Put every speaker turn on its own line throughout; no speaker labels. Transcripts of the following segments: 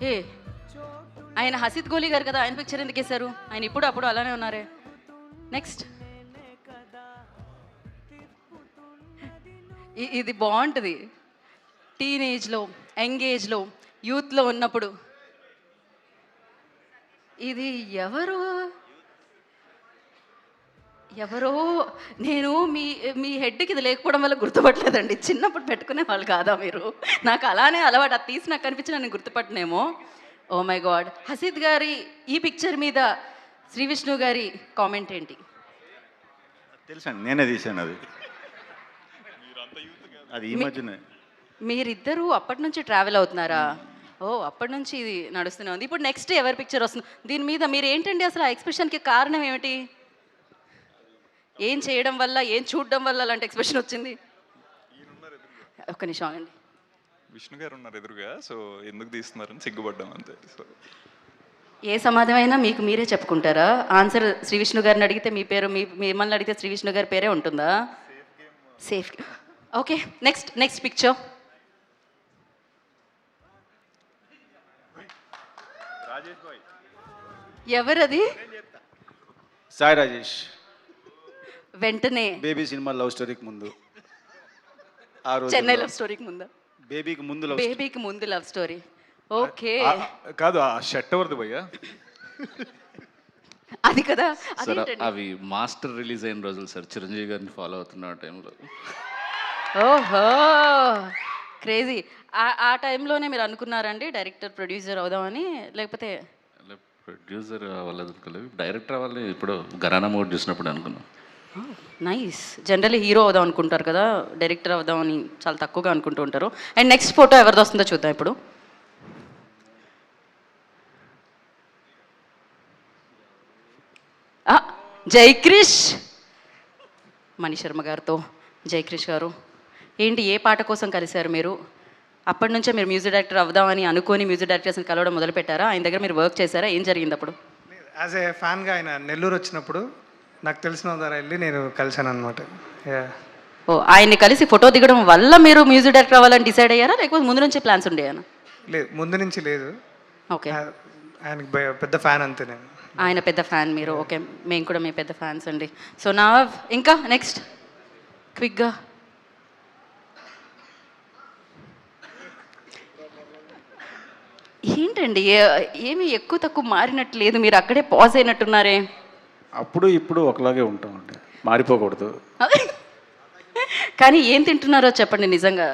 ఏ ఆయన హసిద్ గోలీ గారు కదా, ఆయన పిక్చర్ ఎందుకు వేశారు? ఆయన ఇప్పుడు అప్పుడు అలానే ఉన్నారే. నెక్స్ట్ ఇది బాగుంటుంది. టీనేజ్లో, యంగ్ ఏజ్లో, యూత్లో ఉన్నప్పుడు. ఇది ఎవరు ఎవరో నేను మీ మీ హెడ్కి ఇది లేకపోవడం వల్ల గుర్తుపట్టలేదండి. చిన్నప్పుడు పెట్టుకునే వాళ్ళు కాదా మీరు? నాకు అలానే అలవాటు, అది తీసి నాకు కనిపించి నేను గుర్తుపట్టనేమో. Oh my God. హసీద్ గారి ఈ పిక్చర్ మీద శ్రీ విష్ణు గారి కామెంట్ ఏంటి?
తెలుసండి, నేనే తీసాను అది. అది ఈ మధ్యనే.
మీరిద్దరూ అప్పటి నుంచి ట్రావెల్ అవుతున్నారా? ఓ, అప్పటి నుంచి ఇది నడుస్తూనే ఉంది. ఇప్పుడు నెక్స్ట్ ఎవరి పిక్చర్ వస్తుంది? దీని మీద మీరు ఏంటండి అసలు ఆ ఎక్స్ప్రెషన్కి కారణం ఏమిటి? ఏం చేయడం వల్ల, ఏం చూడడం వల్ల అలాంటి ఎక్స్ప్రెషన్ వచ్చింది? ఒక్క నిమిషం ఆగండి.
విష్ణు గారు ఉన్నారు ఎదురుగా, సో ఎందుకు తీస్తున్నారని సిగ్గుపడ్డాం అంతే. సో
ఏ సమాధానమైనా మీకు మీరే చెప్పుకుంటారా? ఆన్సర్ శ్రీ విష్ణు గారిని అడిగితే మీ పేరు, మిమ్మల్ని అడిగితే శ్రీ విష్ణు గారి పేరే ఉంటుందా? సేఫ్. Okay, next picture. ఎవరది?
సాయి రాజేష్.
వెంటనే
బేబీ సినిమా లవ్ స్టోరీకి ముందు, ఆ రోజు
చెన్నై లవ్ స్టోరీకి ముందా?
బేబీకి ముందు లవ్.
బేబీకి ముందు లవ్ స్టోరీ. ఓకే,
కాదు, ఆ షర్ట్ ఎవరిది భయ్యా?
అది కదా.
సార్
అదేంటండి?
అవి మాస్టర్ రిలీజ్ అయిన రోజులు సార్, చిరంజీవి గారిని ఫాలో అవుతున్న ఆ టైంలో.
ఓహో, క్రేజీ. ఆ టైంలోనే మీరు అనుకున్నారండి డైరెక్టర్ ప్రొడ్యూసర్ అవుదామని? లేకపోతే
ప్రొడ్యూసర్ అవ్వలేదు అనుకోలేదు, డైరెక్టర్ అవ్వాలి. ఇప్పుడు గరానా మోడ్ చూసినప్పుడు అనుకున్నాం.
నైస్. జనరల్లీ హీరో అవుదాం అనుకుంటారు కదా, డైరెక్టర్ అవుదామని చాలా తక్కువగా అనుకుంటూ ఉంటారు. అండ్ నెక్స్ట్ ఫోటో ఎవరిది వస్తుందో చూద్దాం ఇప్పుడు. జైక్రిష్, మణిశర్మ గారితో. జైక్రిష్ గారు ఏంటి, ఏ పాట కోసం కలిశారు మీరు? అప్పటి నుంచే మీరు మ్యూజిక్ డైరెక్టర్ అవుదామని అనుకొని మ్యూజిక్ డైరెక్టర్స్ని కలవడం మొదలుపెట్టారా? ఆయన దగ్గర మీరు వర్క్ చేశారా? ఏం జరిగింది అప్పుడు?
యాజ్ ఏ ఫ్యాన్గా ఆయన నెల్లూరు వచ్చినప్పుడు నాకు తెలిసిన ద్వారా వెళ్ళి నేను కలిశాను అనమాట.
ఓ, ఆయన్ని కలిసి ఫోటో దిగడం వల్ల మీరు మ్యూజిక్ డైరెక్టర్ అవ్వాలని డిసైడ్ అయ్యారా, లేకపోతే ముందు నుంచి ప్లాన్స్ ఉండేనా?
లేదు, ముందు నుంచి లేదు.
ఓకే,
ఆయనకి పెద్ద ఫ్యాన్ అంతే నేను.
ఆయన పెద్ద ఫ్యాన్, మీరు? ఓకే, మేము కూడా మీ పెద్ద ఫ్యాన్స్ అండి. సో నా ఇంకా నెక్స్ట్ క్విక్గా. ఏంటండి ఏమి ఎక్కువ తక్కువ మారినట్టు లేదు, మీరు అక్కడే పాజ్ అయినట్టున్నారే.
అప్పుడు ఇప్పుడు ఒకలాగే ఉంటామండి, మారిపోకూడదు.
కానీ ఏం తింటున్నారో చెప్పండి నిజంగా.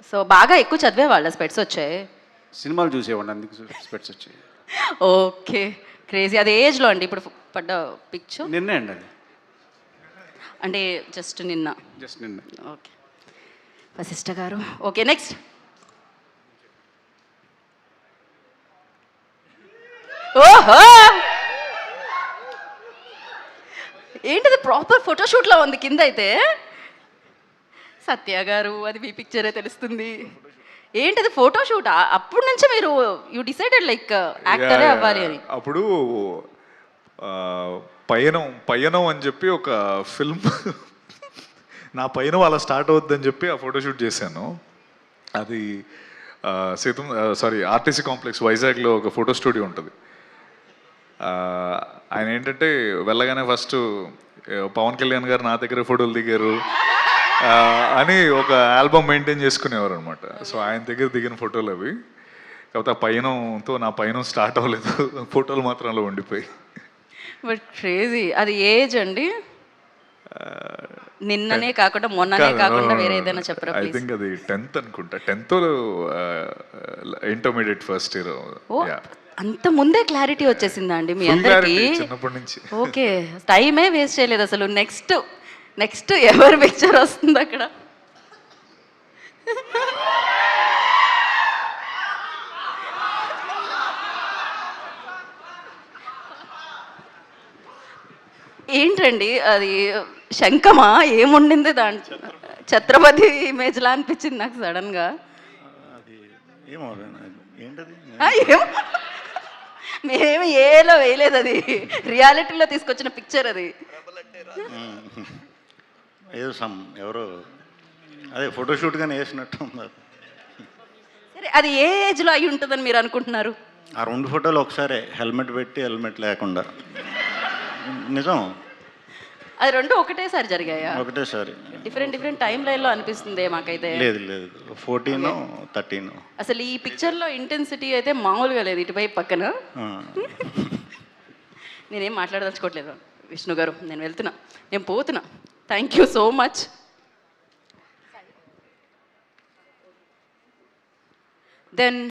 సో బాగా ఎక్కువ చదివే వాళ్ళ స్పెట్స్ వచ్చాయి?
సినిమాలు చూసేవాడిని, అందుకు స్పెట్స్ వచ్చాయి.
Okay, crazy. అది ఏజ్లో అండి ఇప్పుడు పడ్డ పిక్చర్?
నిన్నే అండి అది,
అంటే జస్ట్ నిన్న.
జస్ట్ నిన్న.
ఓకే, వశిష్ఠ గారు. Okay, next. ఓహో, ఏంటిది ప్రాపర్ ఫోటోషూట్లో ఉంది కింద అయితే. సత్య గారు, అది మీ పిక్చరే తెలుస్తుంది. ఏంటిది ఫోటోషూట్? అప్పటి నుంచి మీరు యూ డిసైడెడ్ లైక్ యాక్టరే అవ్వాలి అని?
అప్పుడు పయనం అని చెప్పి ఒక ఫిల్మ్, నా పయనం అలా స్టార్ట్ అవుద్దని చెప్పి ఆ ఫోటోషూట్ చేశాను. అది ఆర్టీసీ కాంప్లెక్స్ వైజాగ్లో ఒక ఫోటో స్టూడియో ఉంటుంది. ఆయన ఏంటంటే వెళ్ళగానే ఫస్ట్ పవన్ కళ్యాణ్ గారు నా దగ్గర ఫోటోలు దిగారు అని ఒక ఆల్బమ్ మెయింటైన్ చేసుకునేవారు అనమాట. సో ఆయన దగ్గర దిగిన ఫోటోలు అవి. కాకపోతే ఆ పయనంతో నా పయనం స్టార్ట్ అవ్వలేదు, ఫోటోలు మాత్రం అలా ఉండిపోయి.
But crazy. అది ఏజ్ అండి? నిన్ననే కాకుండా మొన్ననే కాకుండా వేరే ఏదైనా చెప్పరా
ఐ
ప్లీజ్?
థింక్ అది 10th అనుకుంటా, 10th ఇంటర్మీడియట్ ఫస్ట్ ఇయర్.
ఓ, అంత ముందే క్లారిటీ వచ్చేసిందా అండి మీ
Full
అందరికి?
clarity చిన్నప్పటి నుంచి.
ఓకే, టైమే వేస్ట్ చేయలేదు అసలు. నెక్స్ట్ ఎవరి పిక్చర్ వస్తుంది అక్కడ? ఏంటండి అది, శంఖమా ఏముండింది దాంట్లో? ఛత్రపతి ఇమేజ్లా అనిపించింది నాకు సడన్గా.
అది ఏమో ఏంటది,
ఏమో, మేమేమి ఏలో వేయలేదు, అది రియాలిటీలో తీసుకొచ్చిన పిక్చర్ అది.
ఏదో ఎవరో అదే ఫోటోషూట్ గానే వేసినట్టు ఉన్నారు.
సరే, అది ఏ ఏజ్లో అయి ఉంటుందని మీరు అనుకుంటున్నారు?
ఆ 2 ఫోటోలు ఒకసారే, హెల్మెట్ పెట్టి హెల్మెట్ లేకుండా. నిజం,
అది రెండు ఒకటేసారి జరిగాయా?
ఒకటేసారి.
డిఫరెంట్ టైం లైన్లో అనిపిస్తుంది మాకైతే.
లేదు 14, 13.
అసలు ఈ పిక్చర్లో ఇంటెన్సిటీ అయితే మామూలుగా లేదు ఇటువైపు పక్కన. నేనేం మాట్లాడదలుచుకోవట్లేదు విష్ణు గారు, నేను వెళ్తున్నా, నేను పోతున్నా. Thank you so much. Then